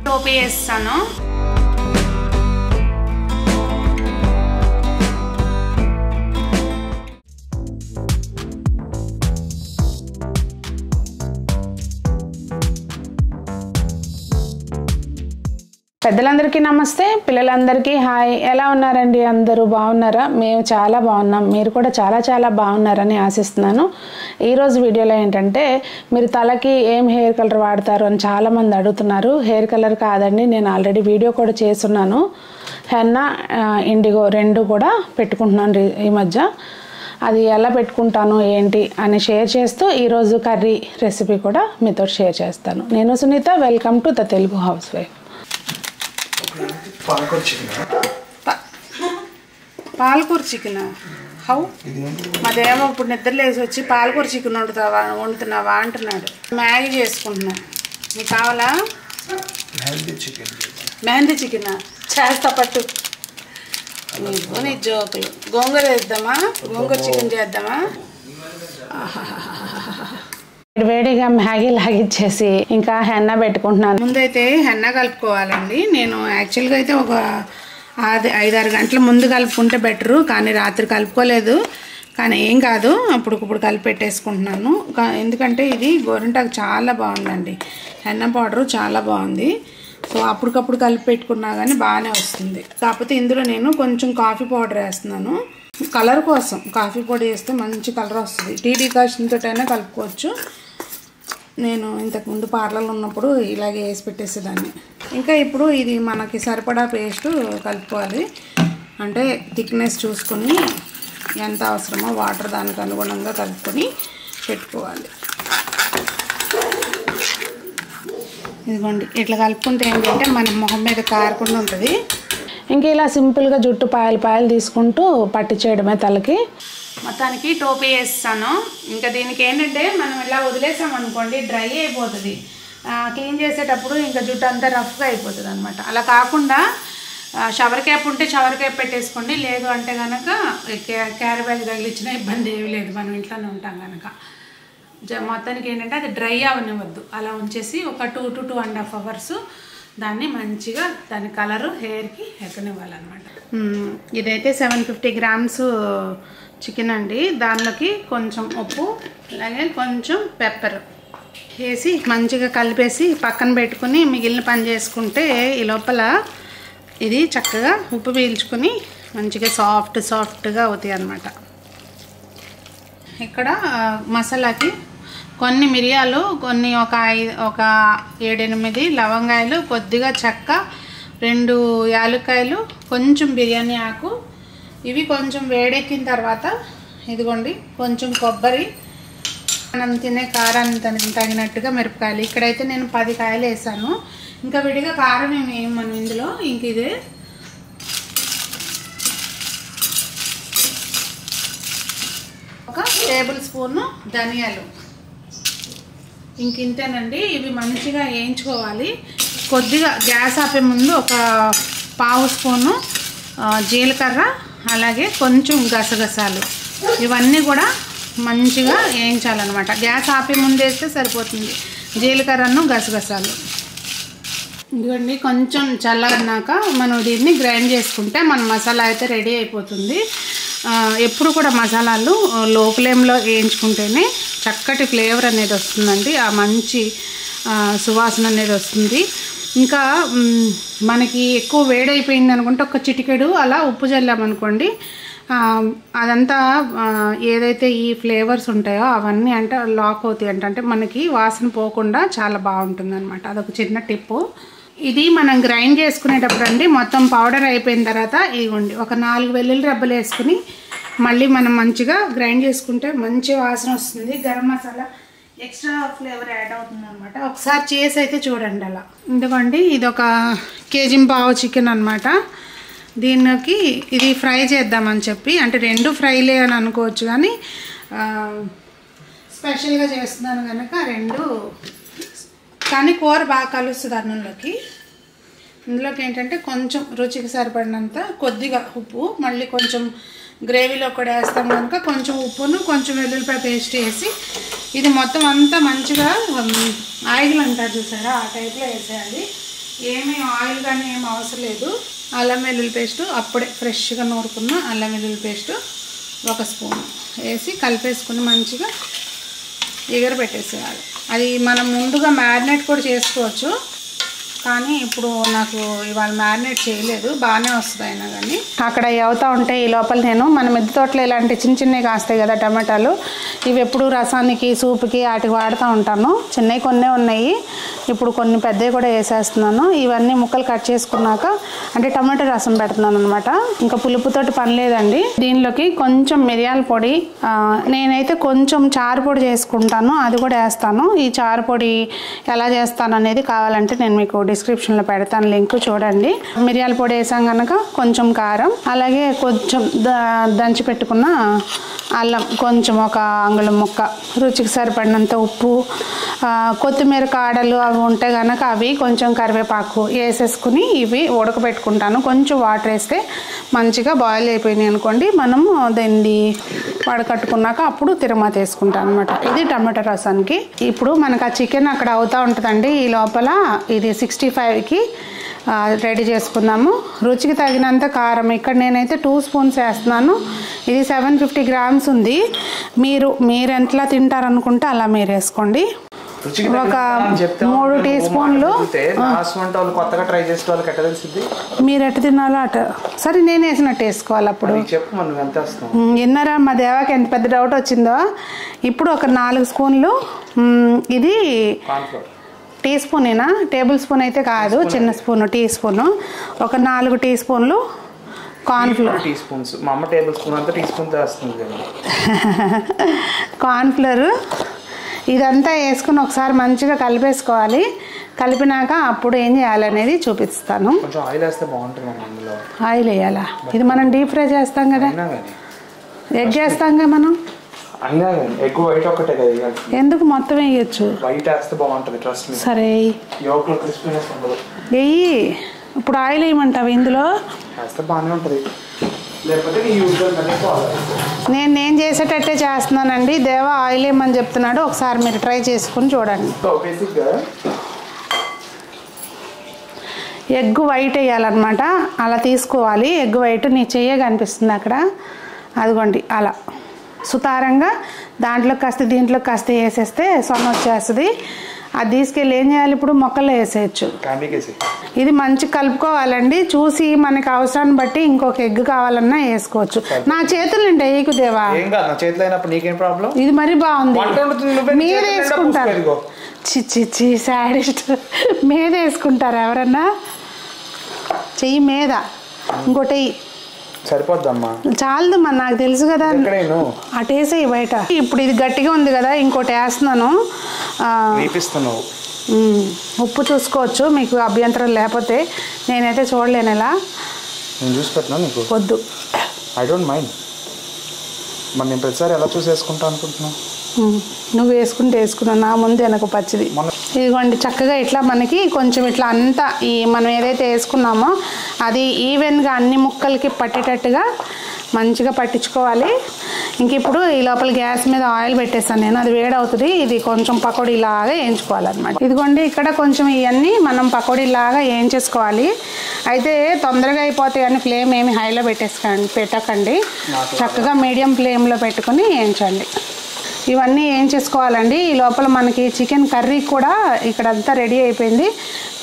టోపీ వేస్తాను. పెద్దలందరికీ నమస్తే, పిల్లలందరికీ హాయ్. ఎలా ఉన్నారండి? అందరూ బాగున్నారా? మేము చాలా బాగున్నాం. మీరు కూడా చాలా చాలా బాగున్నారని ఆశిస్తున్నాను. ఈరోజు వీడియోలో ఏంటంటే, మీరు తలకి ఏం హెయిర్ కలర్ వాడతారు అని చాలామంది అడుగుతున్నారు. హెయిర్ కలర్ కాదండి, నేను ఆల్రెడీ వీడియో కూడా చేస్తున్నాను. హెన్నా, ఇండిగో రెండు కూడా పెట్టుకుంటున్నాను ఈ మధ్య. అది ఎలా పెట్టుకుంటాను ఏంటి అని షేర్ చేస్తూ ఈరోజు కర్రీ రెసిపీ కూడా మీతో షేర్ చేస్తాను. నేను Sunitha, welcome to the Telugu house wife. పాలకూర చికెన్ హౌ మాదేమో ఇప్పుడు నిద్రలేసి వచ్చి పాలకూర చికెన్ వండుతున్నావా అంటున్నాడు. మ్యాగీ చేసుకుంటున్నాను. మీకు కావాలా? మెహందీ చికెన్ చేస్తా పట్టు. నీకు నీ జోకులు. గోంగూర వేద్దామా? గోంగూర చికెన్ చేద్దామా? వేడిగా మ్యాగీ లాగిచ్చేసి ఇంకా హెన్నా పెట్టుకుంటున్నాను. ముందైతే హెన్నా కలుపుకోవాలండి. నేను యాక్చువల్గా అయితే ఒక 5-6 గంటల ముందు కలుపుకుంటే బెటరు, కానీ రాత్రి కలుపుకోలేదు. కానీ ఏం కాదు, అప్పుడు కలిపి పెట్టేసుకుంటున్నాను. ఎందుకంటే ఇది గోరింటాకు చాలా బాగుందండి. హెన్నా పౌడరు చాలా బాగుంది. సో అప్పటికప్పుడు కలిపి పెట్టుకున్నా కానీ బాగానే వస్తుంది. కాకపోతే ఇందులో నేను కొంచెం కాఫీ పౌడర్ వేస్తున్నాను, కలర్ కోసం. కాఫీ పొడి వేస్తే మంచి కలర్ వస్తుంది. టీ డికాషన్ తోటైనా కలుపుకోవచ్చు. నేను ఇంతకుముందు పార్లర్లో ఉన్నప్పుడు ఇలాగే వేసి పెట్టేసేదాన్ని. ఇంకా ఇప్పుడు ఇది మనకి సరిపడా పేస్ట్ కలుపుకోవాలి. అంటే థిక్నెస్ చూసుకొని ఎంత అవసరమో వాటర్ దానికి అనుగుణంగా కలుపుకొని పెట్టుకోవాలి. ఇదిగోండి, ఇట్లా కలుపుకుంటే ఏంటంటే మన మొహం మీద కారకుండా ఉంటుంది. ఇంకా ఇలా సింపుల్గా జుట్టు పాయలు తీసుకుంటూ పట్టించేయడమే తలకి. మొత్తానికి టోపీ వేస్తాను. ఇంకా దీనికి ఏంటంటే మనం ఇలా వదిలేసాం అనుకోండి, డ్రై అయిపోతుంది. క్లీన్ చేసేటప్పుడు ఇంకా జుట్టు అంతా రఫ్గా అయిపోతుంది అనమాట. అలా కాకుండా షవర్ క్యాప్ ఉంటే షవర్ క్యాప్ పెట్టేసుకోండి. లేదు అంటే కనుక క్యారీ బ్యాగ్ తగిలించిన ఇబ్బంది ఏమీ లేదు, మనం ఇంట్లోనే ఉంటాం కనుక. మొత్తానికి ఏంటంటే అది డ్రై అవనివ్వద్దు, అలా ఉంచేసి ఒక 2 to 2.5 hours దాన్ని మంచిగా దాని కలరు హెయిర్కి ఎక్కనివ్వాలన్నమాట. ఇదైతే 750 grams చికెన్ అండి. దానిలోకి కొంచెం ఉప్పు, అలాగే కొంచెం పెప్పర్ వేసి మంచిగా కలిపేసి పక్కన పెట్టుకుని మిగిలిన పని చేసుకుంటే ఈ లోపల ఇది చక్కగా ఉప్పు పీల్చుకొని మంచిగా సాఫ్ట్గా అవుతాయి అన్నమాట. ఇక్కడ మసాలాకి కొన్ని మిరియాలు, కొన్ని ఒక 7-8 లవంగాయలు, కొద్దిగా చెక్క, 2 యాలక్కాయలు, కొంచెం బిర్యానీ ఆకు. ఇవి కొంచెం వేడెక్కిన తర్వాత ఇదిగోండి కొంచెం కొబ్బరి, మనం తినే కారాన్ని తగినట్టుగా మిరపకాయలు. ఇక్కడైతే నేను 10 కాయలు వేసాను. ఇంకా విడిగా కారం ఏమి మనం ఇందులో. ఇంక ఇదే ఒక టేబుల్ స్పూను ధనియాలు. ఇంక ఇంతేనండి. ఇవి మంచిగా వేయించుకోవాలి. కొద్దిగా గ్యాస్ ఆపే ముందు ఒక 1/2 స్పూను జీలకర్ర, అలాగే కొంచెం గసగసాలు, ఇవన్నీ కూడా మంచిగా వేయించాలన్నమాట. గ్యాస్ ఆపే ముందు వేస్తే సరిపోతుంది జీలకర్రను గసగసాలు. ఇదిగోండి కొంచెం చల్లారినాక మనం దీన్ని గ్రైండ్ చేసుకుంటే మన మసాలా అయితే రెడీ అయిపోతుంది. ఎప్పుడు కూడా మసాలాలు లో ఫ్లేమ్లో వేయించుకుంటేనే చక్కటి ఫ్లేవర్ అనేది వస్తుందండి, ఆ మంచి సువాసన అనేది వస్తుంది. ఇంకా మనకి ఎక్కువ వేడైపోయింది అనుకుంటే ఒక చిటికెడు అలా ఉప్పు చల్లామనుకోండి, అదంతా ఏదైతే ఈ ఫ్లేవర్స్ ఉంటాయో అవన్నీ అంటే లాక్ అవుతాయి. అంటే మనకి వాసన పోకుండా చాలా బాగుంటుంది అనమాట. అదొక చిన్న టిప్పు. ఇది మనం గ్రైండ్ చేసుకునేటప్పుడు అండి మొత్తం పౌడర్ అయిపోయిన తర్వాత ఇదిగోండి ఒక 4 వెల్లుల్లి రెబ్బలు వేసుకుని మళ్ళీ మనం మంచిగా గ్రైండ్ చేసుకుంటే మంచి వాసన వస్తుంది. Garam masala extra flavour add అవుతుంది అనమాట. ఒకసారి చేసి అయితే చూడండి అలా. ఎందుకండి ఇది ఒక 1.5 kg చికెన్ అనమాట. దీనికి ఇది ఫ్రై చేద్దామని చెప్పి, అంటే 2 ఫ్రైలే అని అనుకోవచ్చు, కానీ స్పెషల్గా చేస్తున్నాను కనుక 2. కానీ కూర బాగా కలుస్తుంది అన్నంలోకి. ఇందులోకి ఏంటంటే కొంచెం రుచికి సరిపడినంత కొద్దిగా ఉప్పు, మళ్ళీ కొంచెం గ్రేవీలో కూడా వేస్తాం కనుక కొంచెం ఉప్పును కొంచెం వెల్లుల్లిపాయ పేస్ట్ వేసి ఇది మొత్తం అంతా మంచిగా ఆయిల్ అంటారు చూసారా, ఆ టైప్లో వేసేయాలి. ఏమీ ఆయిల్ కానీ ఏమి అవసరం లేదు. అల్లం వెల్లుల్లి పేస్టు అప్పుడే ఫ్రెష్గా నూరుకున్న అల్లం వెల్లుల్లి పేస్టు 1 స్పూన్ వేసి కలిపేసుకుని మంచిగా ఎగరబెట్టేసేయాలి. అది మనం ముందుగా మ్యారినేట్ కూడా చేసుకోవచ్చు, కానీ ఇప్పుడు నాకు ఇవాళ మ్యారినేట్ చేయలేదు, బాగానే వస్తుంది అయినా కానీ. అక్కడ అవుతూ ఉంటాయి ఈ లోపల నేను మన మిద్దె తోటలో ఇలాంటి చిన్న చిన్నవి కాస్తాయి కదా టమాటాలు, ఇవి ఎప్పుడు రసానికి సూప్కి వాటికి వాడుతూ ఉంటాను. చిన్నవి కొన్నే ఉన్నాయి, ఇప్పుడు కొన్ని పెద్దవి కూడా వేసేస్తున్నాను. ఇవన్నీ ముక్కలు కట్ చేసుకున్నాక అంటే టమాటా రసం పెడుతున్నాను అనమాట. ఇంకా పులుపుతోటి పని లేదండి. దీనిలోకి కొంచెం మిరియాల పొడి, నేనైతే కొంచెం చారు పొడి చేసుకుంటాను, అది కూడా వేస్తాను. ఈ చారు పొడి ఎలా చేస్తాను అనేది కావాలంటే నేను మీకు డిస్క్రిప్షన్లో పెడతాను, లింక్ చూడండి. మిరియాల పొడి వేసాం కనుక కొంచెం కారం, అలాగే కొంచెం దంచి పెట్టుకున్న అల్లం కొంచెం 1 అంగుళం ముక్క, రుచికి సరిపడినంత ఉప్పు, కొత్తిమీర కాడలు అవి ఉంటే కనుక అవి, కొంచెం కరివేపాకు వేసేసుకుని ఇవి ఉడకబెట్టుకుంటాను. కొంచెం వాటర్ వేస్తే మంచిగా బాయిల్ అయిపోయినాయి అనుకోండి, మనము దీన్ని వడకట్టుకున్నాక అప్పుడు తిరుమత వేసుకుంటాను అనమాట. ఇది టమాటా రసానికి. ఇప్పుడు మనకు ఆ చికెన్ అక్కడ అవుతూ ఉంటుందండి, ఈ లోపల ఇది 65కి రెడీ చేసుకుందాము. రుచికి తగినంత కారం, ఇక్కడ నేనైతే 2 స్పూన్స్ వేస్తున్నాను. ఇది 750 గ్రామ్స్ ఉంది. మీరు ఎంతలా తింటారనుకుంటే అలా మీరు వేసుకోండి. ఒక 3 టీ స్పూన్లు. మీరు ఎట్ట తినాలో అట, సరే నేను వేసినట్టు వేసుకోవాలి. అప్పుడు విన్నారా మా దేవాకి ఎంత పెద్ద డౌట్ వచ్చిందో. ఇప్పుడు ఒక 4 స్పూన్లు, ఇది టీ స్పూనేనా, టేబుల్ స్పూన్ అయితే కాదు, చిన్న స్పూన్, టీ స్పూను. ఒక 4 టీ స్పూన్లు కార్న్ఫ్లోర్. కార్న్ఫ్లోర్ ఇదంతా వేసుకుని ఒకసారి మంచిగా కలిపేసుకోవాలి. కలిపినాక అప్పుడు ఏం చేయాలనేది చూపిస్తాను. ఆయిల్ వేయాలా? ఇది మనం డీప్ ఫ్రై చేస్తాం కదా, ఎగ్ చేస్తాం కదా మనం. ఎందుకు మొత్తం వేయచ్చు, సరే వెయ్యి. ఇప్పుడు ఆయిల్ వేయమంటావు ఇందులో? నేను చేసేటట్టే చేస్తున్నానండి. దేవా ఆయిల్ వేయమని చెప్తున్నాడు, ఒకసారి మీరు ట్రై చేసుకుని చూడండి. ఎగ్ వైట్ వేయాలన్నమాట, అలా తీసుకోవాలి. ఎగ్ వైట్ నీ చెయ్య కనిపిస్తుంది అక్కడ, అదిగోండి అలా సుతారంగా దాంట్లో కాస్త దీంట్లో కాస్త వేసేస్తే సొన్న వచ్చేస్తుంది. అది తీసుకెళ్ళి ఏం చేయాలి, ఇప్పుడు మొక్కల్లో వేసేయచ్చు. ఇది మంచి కలుపుకోవాలండి. చూసి మనకి అవసరాన్ని బట్టి ఇంకొక ఎగ్ కావాలన్నా వేసుకోవచ్చు. నా చేతులు నిండా వేయకు దేవా, ఇది మరీ బాగుంది. మీరు వేసుకుంటారు, చిచ్చి సాడిస్ట్, మీద వేసుకుంటారు ఎవరన్నా, చెయ్యి మీద ఇంకోటి సరిపోద్దమ్మా, చాలదు మరి, నాకు తెలుసు కదా. అటేసే బయట. ఇప్పుడు ఇది గట్టిగా ఉంది కదా, ఇంకోటి వేస్తున్నాను. ఉప్పు చూసుకోవచ్చు మీకు అభ్యంతరం లేకపోతే, నేనైతే చూడలేను ఇలా. వద్దు, ఐ డోంట్ మైండ్. మరి నేను ప్రతిసారి ఎలా చూసి వేసుకుంటా అనుకుంటున్నాను. నువ్వు వేసుకున్నావు, నా ముందు వెనక పచ్చిది. ఇదిగోండి చక్కగా ఇట్లా మనకి కొంచెం ఇట్లా అంతా ఈ మనం ఏదైతే వేసుకున్నామో అది ఈవెన్గా అన్ని ముక్కలకి పట్టేటట్టుగా మంచిగా పట్టించుకోవాలి. ఇంక ఇప్పుడు ఈ లోపల గ్యాస్ మీద ఆయిల్ పెట్టేస్తాను నేను, అది వేడవుతుంది. ఇది కొంచెం పకోడీలాగా వేయించుకోవాలన్నమాట. ఇదిగోండి ఇక్కడ కొంచెం ఇవన్నీ మనం పకోడీలాగా వేయించేసుకోవాలి. అయితే తొందరగా అయిపోతాయి అని ఫ్లేమ్ ఏమి హైలో పెట్టకండి, చక్కగా మీడియం ఫ్లేమ్లో పెట్టుకుని వేయించండి. ఇవన్నీ ఏం చేసుకోవాలండి. ఈ లోపల మనకి చికెన్ కర్రీ కూడా ఇక్కడంతా రెడీ అయిపోయింది.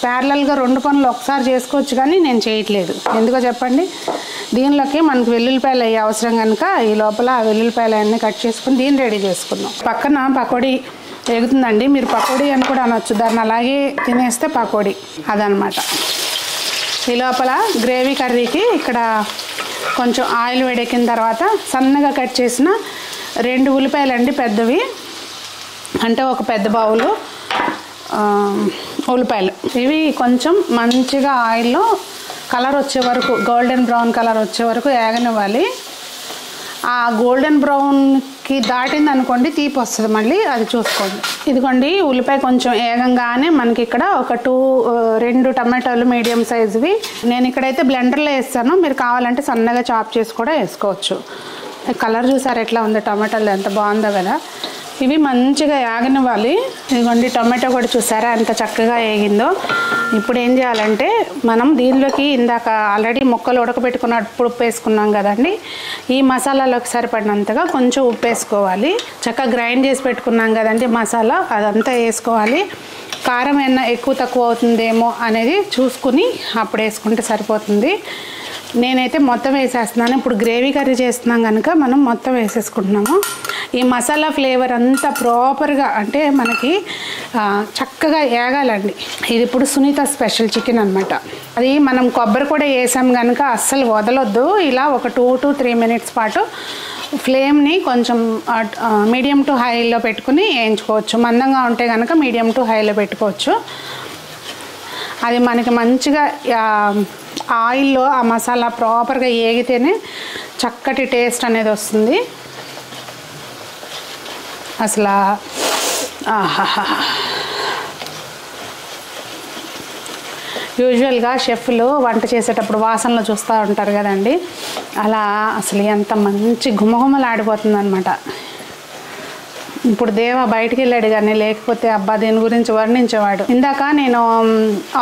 ప్యారలల్గా 2 పనులు ఒకసారి చేసుకోవచ్చు, కానీ నేను చేయట్లేదు. ఎందుకో చెప్పండి, దీనిలోకి మనకు వెల్లుల్లిపాయలు అయ్యే అవసరం కనుక ఈ లోపల ఆ వెల్లుల్లిపాయలు అన్నీ కట్ చేసుకుని దీన్ని రెడీ చేసుకుందాం. పక్కన పకోడీ ఎగుతుందండి, మీరు పకోడీ అని కూడా అనొచ్చు, దాన్ని అలాగే తినేస్తే పకోడీ అదనమాట. ఈ లోపల గ్రేవీ కర్రీకి ఇక్కడ కొంచెం ఆయిల్ వేడెక్కిన తర్వాత సన్నగా కట్ చేసిన 2 ఉల్లిపాయలండి, పెద్దవి, అంటే ఒక పెద్ద బౌలు ఉల్లిపాయలు. ఇవి కొంచెం మంచిగా ఆయిల్లో కలర్ వచ్చే వరకు, గోల్డెన్ బ్రౌన్ కలర్ వచ్చే వరకు వేగనివ్వాలి. ఆ గోల్డెన్ బ్రౌన్ దాటింది అనుకోండి తీపి వస్తుంది, మళ్ళీ అది చూసుకోండి. ఇదిగోండి ఉల్లిపాయ కొంచెం ఏగంగానే మనకి ఇక్కడ ఒక 2 టమాటాలు మీడియం సైజువి నేను ఇక్కడైతే బ్లెండర్లో వేస్తాను. మీరు కావాలంటే సన్నగా చాప్ చేసి కూడా వేసుకోవచ్చు. కలర్ చూసారు ఎట్లా ఉంది, టమాటాలు ఎంత బాగుందో కదా. ఇవి మంచిగా ఏగనివ్వాలి. ఇదిగోండి టమాటో కూడా చూసారా ఎంత చక్కగా ఏగిందో. ఇప్పుడు ఏం చేయాలంటే మనం దీనిలోకి ఇందాక ఆల్రెడీ ముక్కలు ఉడకబెట్టుకున్నప్పుడు ఉప్పు వేసుకున్నాం కదండి, ఈ మసాలాలోకి సరిపడినంతగా కొంచెం ఉప్పు వేసుకోవాలి. చక్కగా గ్రైండ్ చేసి పెట్టుకున్నాం కదండి మసాలా, అదంతా వేసుకోవాలి. కారం ఏమైనా ఎక్కువ తక్కువ అవుతుందేమో అనేది చూసుకుని అప్పుడు వేసుకుంటే సరిపోతుంది. నేనైతే మొత్తం వేసేస్తున్నాను. ఇప్పుడు గ్రేవీ కర్రీ చేస్తున్నాం కనుక మనం మొత్తం వేసేసుకుంటున్నాము. ఈ మసాలా ఫ్లేవర్ అంతా ప్రాపర్గా అంటే మనకి చక్కగా ఏగాలండి. ఇది ఇప్పుడు సునీత స్పెషల్ చికెన్ అనమాట. అది మనం కొబ్బరి కూడా వేసాం కనుక అస్సలు వదలొద్దు. ఇలా ఒక 2 to 3 minutes పాటు ఫ్లేమ్ని కొంచెం మీడియం టు హైలో పెట్టుకుని వేయించుకోవచ్చు. మందంగా ఉంటే కనుక మీడియం టు హైలో పెట్టుకోవచ్చు. అది మనకి మంచిగా ఆయిల్లో ఆ మసాలా ప్రాపర్గా ఏగితేనే చక్కటి టేస్ట్ అనేది వస్తుంది. అసలు యూజువల్గా షెఫ్లు వంట చేసేటప్పుడు వాసనలు చూస్తూ ఉంటారు కదండి, అలా అసలు ఎంత మంచి గుమగుమలాడిపోతుంది అనమాట. ఇప్పుడు దేవ బయటికి వెళ్ళాడు కానీ లేకపోతే అబ్బా దీని గురించి వర్ణించేవాడు. ఇందాక నేను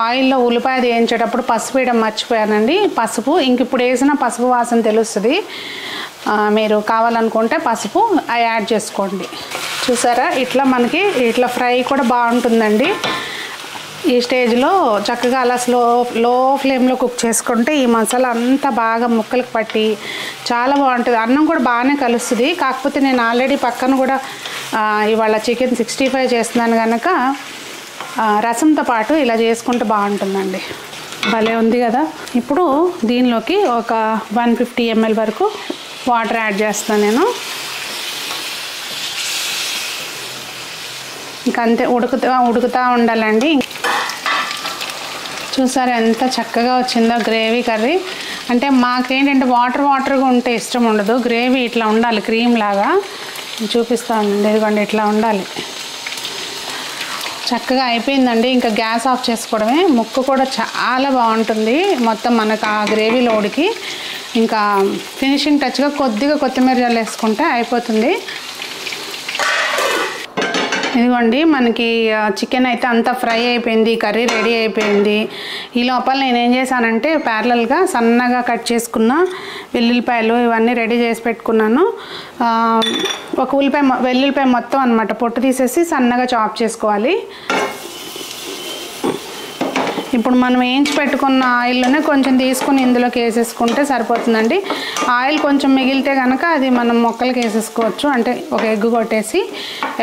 ఆయిల్లో ఉల్లిపాయ వేయించేటప్పుడు పసుపు వేయడం మర్చిపోయానండి. పసుపు ఇప్పుడు వేసిన పసుపు వాసన తెలుస్తుంది. మీరు కావాలనుకుంటే పసుపు యాడ్ చేసుకోండి. చూసారా ఇట్లా మనకి ఇట్లా ఫ్రై కూడా బాగుంటుందండి. ఈ స్టేజ్లో చక్కగా అలా లో ఫ్లేమ్లో కుక్ చేసుకుంటే ఈ మసాలా అంతా బాగా ముక్కలకు పట్టి చాలా బాగుంటుంది. అన్నం కూడా బాగానే కలుస్తుంది. కాకపోతే నేను ఆల్రెడీ పక్కన కూడా ఇవాళ చికెన్ 65 చేస్తున్నాను కనుక రసంతో పాటు ఇలా చేసుకుంటే బాగుంటుందండి. భలే ఉంది కదా. ఇప్పుడు దీనిలోకి ఒక 150 ml వరకు వాటర్ యాడ్ చేస్తాను నేను. ఇంకంతే ఉడుకుతూ ఉండాలండి. చూసారా ఎంత చక్కగా వచ్చిందో గ్రేవీ కర్రీ. అంటే మాకేంటంటే వాటర్గా ఉంటే ఇష్టం ఉండదు. గ్రేవీ ఇట్లా ఉండాలి, క్రీమ్ లాగా. చూపిస్తాను ఇదిగోండి ఇట్లా ఉండాలి. చక్కగా అయిపోయిందండి. ఇంకా గ్యాస్ ఆఫ్ చేసుకోవడమే. ముక్క కూడా చాలా బాగుంటుంది మొత్తం మనకు ఆ గ్రేవీలో ఉడికి. ఇంకా ఫినిషింగ్ టచ్గా కొద్దిగా కొత్తిమీర జల్లేసుకుంటే అయిపోతుంది. ఇదిగోండి మనకి చికెన్ అయితే అంతా ఫ్రై అయిపోయింది, కర్రీ రెడీ అయిపోయింది. ఈ లోపల నేనేం చేశానంటే ప్యారలల్గా సన్నగా కట్ చేసుకున్న వెల్లుల్లిపాయలు ఇవన్నీ రెడీ చేసి పెట్టుకున్నాను. ఒక వెల్లుల్లిపాయ మొత్తం అనమాట పొట్టు తీసేసి సన్నగా చాప్ చేసుకోవాలి. ఇప్పుడు మనం వేయించి పెట్టుకున్న ఆయిల్లోనే కొంచెం తీసుకుని ఇందులోకి వేసేసుకుంటే సరిపోతుందండి. ఆయిల్ కొంచెం మిగిలితే కనుక అది మనం మొక్కలకి వేసేసుకోవచ్చు. అంటే ఒక ఎగ్ కొట్టేసి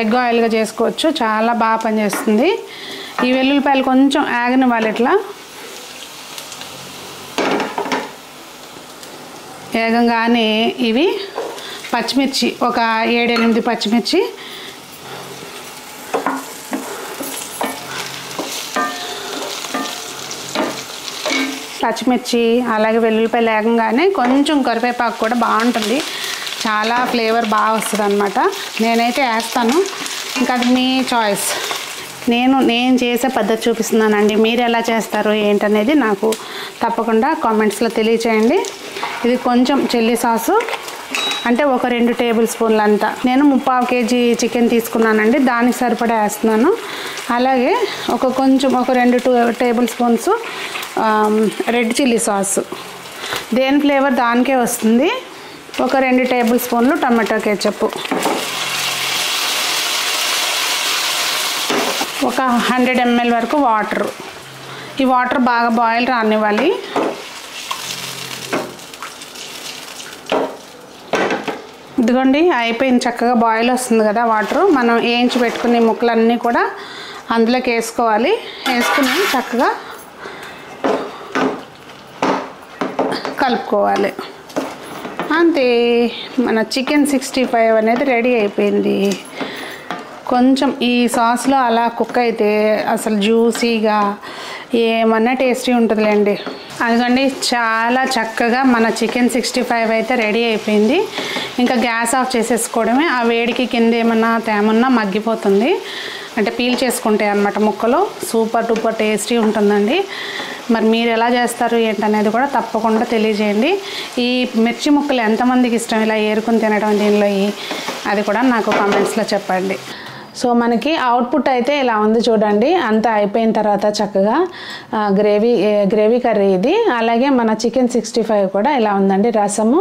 ఎగ్ ఆయిల్గా చేసుకోవచ్చు. చాలా బాగా పనిచేస్తుంది. ఈ వెల్లుల్లిపాయలు కొంచెం ఆగనివ్వాలి. ఇట్లా వేగంగానే ఇవి పచ్చిమిర్చి ఒక 7-8 పచ్చిమిర్చి, అలాగే వెల్లుల్లిపాయలు వేగంగానే కొంచెం కరివేపాకు కూడా బాగుంటుంది. చాలా ఫ్లేవర్ బాగా వస్తుంది అనమాట. నేనైతే వేస్తాను, ఇంకా అది మీ చాయిస్. నేను చేసే పద్ధతి చూపిస్తున్నానండి. మీరు ఎలా చేస్తారు ఏంటనేది నాకు తప్పకుండా కామెంట్స్లో తెలియచేయండి. ఇది కొంచెం చిల్లీ సాసు అంటే ఒక 2 టేబుల్ స్పూన్లు అంతా. నేను 3/4 kg చికెన్ తీసుకున్నానండి, దానికి సరిపడా వేస్తున్నాను. అలాగే ఒక 2 table spoons red chilli sauce. దేని ఫ్లేవర్ దానికే వస్తుంది. ఒక 2 టేబుల్ స్పూన్లు టమాటో కెచప్, ఒక 100 ml వరకు వాటర్. ఈ వాటర్ బాగా బాయిల్ రానివ్వాలి. ఇదిగోండి అయిపోయింది, చక్కగా బాయిల్ వస్తుంది కదా వాటర్. మనం వేయించి పెట్టుకునే ముక్కలన్నీ కూడా అందులోకి వేసుకోవాలి. వేసుకుని చక్కగా కలుపుకోవాలి. అంతే, మన చికెన్ 65 అనేది రెడీ అయిపోయింది. కొంచెం ఈ సాస్లో అలా కుక్ అయితే అసలు జ్యూసీగా ఏమన్నా టేస్టీ ఉంటుందిలేండి. అదిగోండి చాలా చక్కగా మన చికెన్ 65 అయితే రెడీ అయిపోయింది. ఇంకా గ్యాస్ ఆఫ్ చేసేసుకోవడమే. ఆ వేడికి కింద ఏమన్నా తేమన్నా మగ్గిపోతుంది, అంటే పీల్ చేసుకుంటాయి అన్నమాట ముక్కలు. సూపర్ డూపర్ టేస్టీ ఉంటుందండి. మరి మీరు ఎలా చేస్తారు ఏంటనేది కూడా తప్పకుండా తెలియజేయండి. ఈ మిర్చి ముక్కలు ఎంతమందికి ఇష్టం ఇలా ఏరుకుని తినడం దీనిలో, అది కూడా నాకు కామెంట్స్లో చెప్పండి. సో మనకి అవుట్పుట్ అయితే ఇలా ఉంది చూడండి. అంతా అయిపోయిన తర్వాత చక్కగా గ్రేవీ కర్రీ ఇది. అలాగే మన చికెన్ 65 కూడా ఇలా ఉందండి. రసము,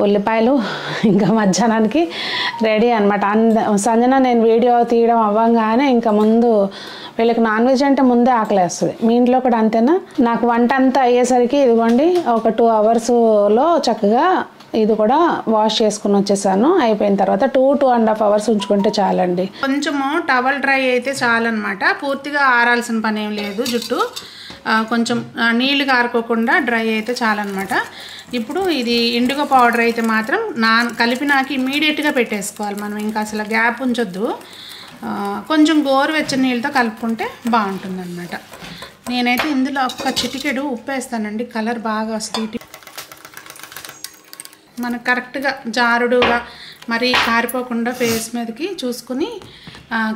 ఉల్లిపాయలు, ఇంకా మధ్యాహ్నానికి రెడీ అనమాట. సంజన నేను వీడియో తీయడం అవ్వగానే ఇంకా ముందు వీళ్ళకి నాన్ వెజ్ అంటే ముందే ఆకలేస్తుంది. మీ ఇంట్లో కూడా అంతేనా? నాకు వంట అంతా అయ్యేసరికి ఇదిగోండి ఒక 2 అవర్స్లో చక్కగా ఇది కూడా వాష్ చేసుకుని వచ్చేసాను. అయిపోయిన తర్వాత 2.5 అవర్స్ ఉంచుకుంటే చాలండి. కొంచెము టవల్ డ్రై అయితే చాలన్నమాట. పూర్తిగా ఆరాల్సిన పని ఏం లేదు. జుట్టు కొంచెం నీళ్ళు కారుకోకుండా డ్రై అయితే చాలన్నమాట. ఇప్పుడు ఇది ఇండిగో పౌడర్ అయితే మాత్రం కలిపినాక ఇమీడియట్గా పెట్టేసుకోవాలి మనం, ఇంకా అసలు గ్యాప్ ఉంచొద్దు. కొంచెం గోరువెచ్చని నీళ్ళతో కలుపుకుంటే బాగుంటుంది అన్నమాట. నేనైతే ఇందులో ఒక్క చిటికెడు ఉప్పు వేస్తానండి, కలర్ బాగా వస్తుంది. మనకు కరెక్ట్గా జారుడుగా మరి కారిపోకుండా ఫేస్ మీదకి చూసుకుని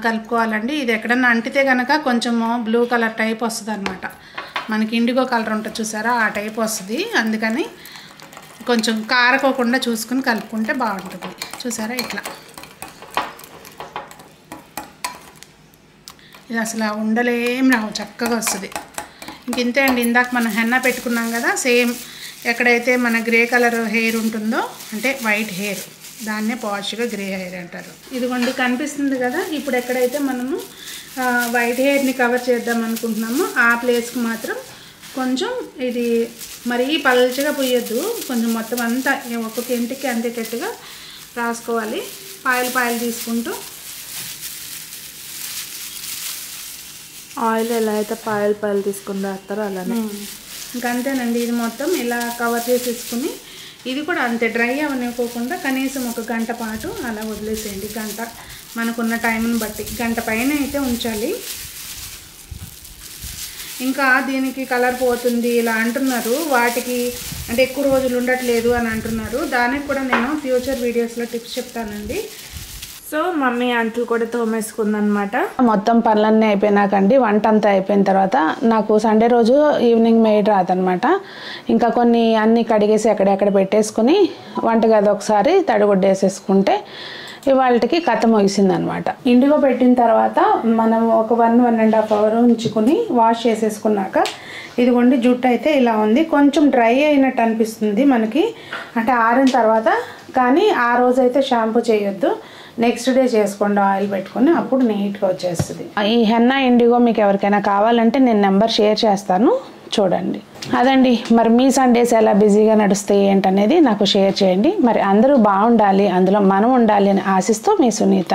కలుపుకోవాలండి. ఇది ఎక్కడన్నా అంటితే కనుక కొంచెము బ్లూ కలర్ టైప్ వస్తుంది అనమాట. మనకి ఇండిగో కలర్ ఉంటుంది చూసారా, ఆ టైప్ వస్తుంది. అందుకని కొంచెం కారకోకుండా చూసుకుని కలుపుకుంటే బాగుంటుంది. చూసారా ఇట్లా. ఇది అసలు ఉండలేం రావు, చక్కగా వస్తుంది. ఇంతే అండి. ఇందాక మనం హెన్నా పెట్టుకున్నాం కదా, సేమ్ ఎక్కడైతే మన గ్రే కలర్ హెయిర్ ఉంటుందో, అంటే వైట్ హెయిర్, దాన్నే పాష్గా గ్రే హెయిర్ అంటారు. ఇదిగోండి కనిపిస్తుంది కదా. ఇప్పుడు ఎక్కడైతే మనము వైట్ హెయిర్ని కవర్ చేద్దాం అనుకుంటున్నామో ఆ ప్లేస్కి మాత్రం కొంచెం ఇది మరీ పల్చగా పోయొద్దు, కొంచెం మొత్తం అంతా ఒక్కొక్క ఇంటికి అందేటట్టుగా రాసుకోవాలి. పాయలు తీసుకుంటూ ఆయిల్ ఎలా అయితే పాయలు తీసుకుని రాస్తారో అలానే ఇంకంతేనండి. ఇది మొత్తం ఇలా కవర్ చేసేసుకుని ఇది కూడా అంతే డ్రై అవనివ్వకుండా కనీసం 1 గంట పాటు అలా వదిలేసేయండి. గంట మనకున్న టైంని బట్టి గంట పైన అయితే ఉంచాలి. ఇంకా దీనికి కలర్ పోతుంది ఇలా అంటున్నారు, వాటికి అంటే ఎక్కువ రోజులు ఉండట్లేదు అని అంటున్నారు. దానికి కూడా నేను ఫ్యూచర్ వీడియోస్లో టిప్స్ చెప్తానండి. సో మమ్మీ అంట్లు కూడా తోమేసుకుందనమాట. మొత్తం పనులన్నీ అయిపోయినాకండి, వంట అంతా అయిపోయిన తర్వాత నాకు సండే రోజు ఈవినింగ్ మెయిడ్ రాదనమాట. ఇంకా కొన్ని అన్నీ కడిగేసి ఎక్కడెక్కడ పెట్టేసుకుని వంటగది ఒకసారి తడిగుడ్డేసేసుకుంటే ఇవాళకి కథ ముగిసిందనమాట. ఇండిగో పెట్టిన తర్వాత మనం ఒక 1.5 అవర్ ఉంచుకుని వాష్ చేసేసుకున్నాక ఇదిగోండి జుట్టు అయితే ఇలా ఉంది. కొంచెం డ్రై అయినట్టు అనిపిస్తుంది మనకి, అంటే ఆరిన తర్వాత. కానీ ఆ రోజు అయితే షాంపూ చేయొద్దు, నెక్స్ట్ డే చేసుకోండి ఆయిల్ పెట్టుకొని, అప్పుడు నీట్గా వచ్చేస్తుంది. ఈ హెన్నా ఇండిగో మీకు ఎవరికైనా కావాలంటే నేను నెంబర్ షేర్ చేస్తాను, చూడండి. అదండి, మరి మీ సండేస్ ఎలా బిజీగా నడుస్తాయి ఏంటనేది నాకు షేర్ చేయండి. మరి అందరూ బాగుండాలి, అందులో మనం ఉండాలి అని ఆశిస్తూ మీ సునీత.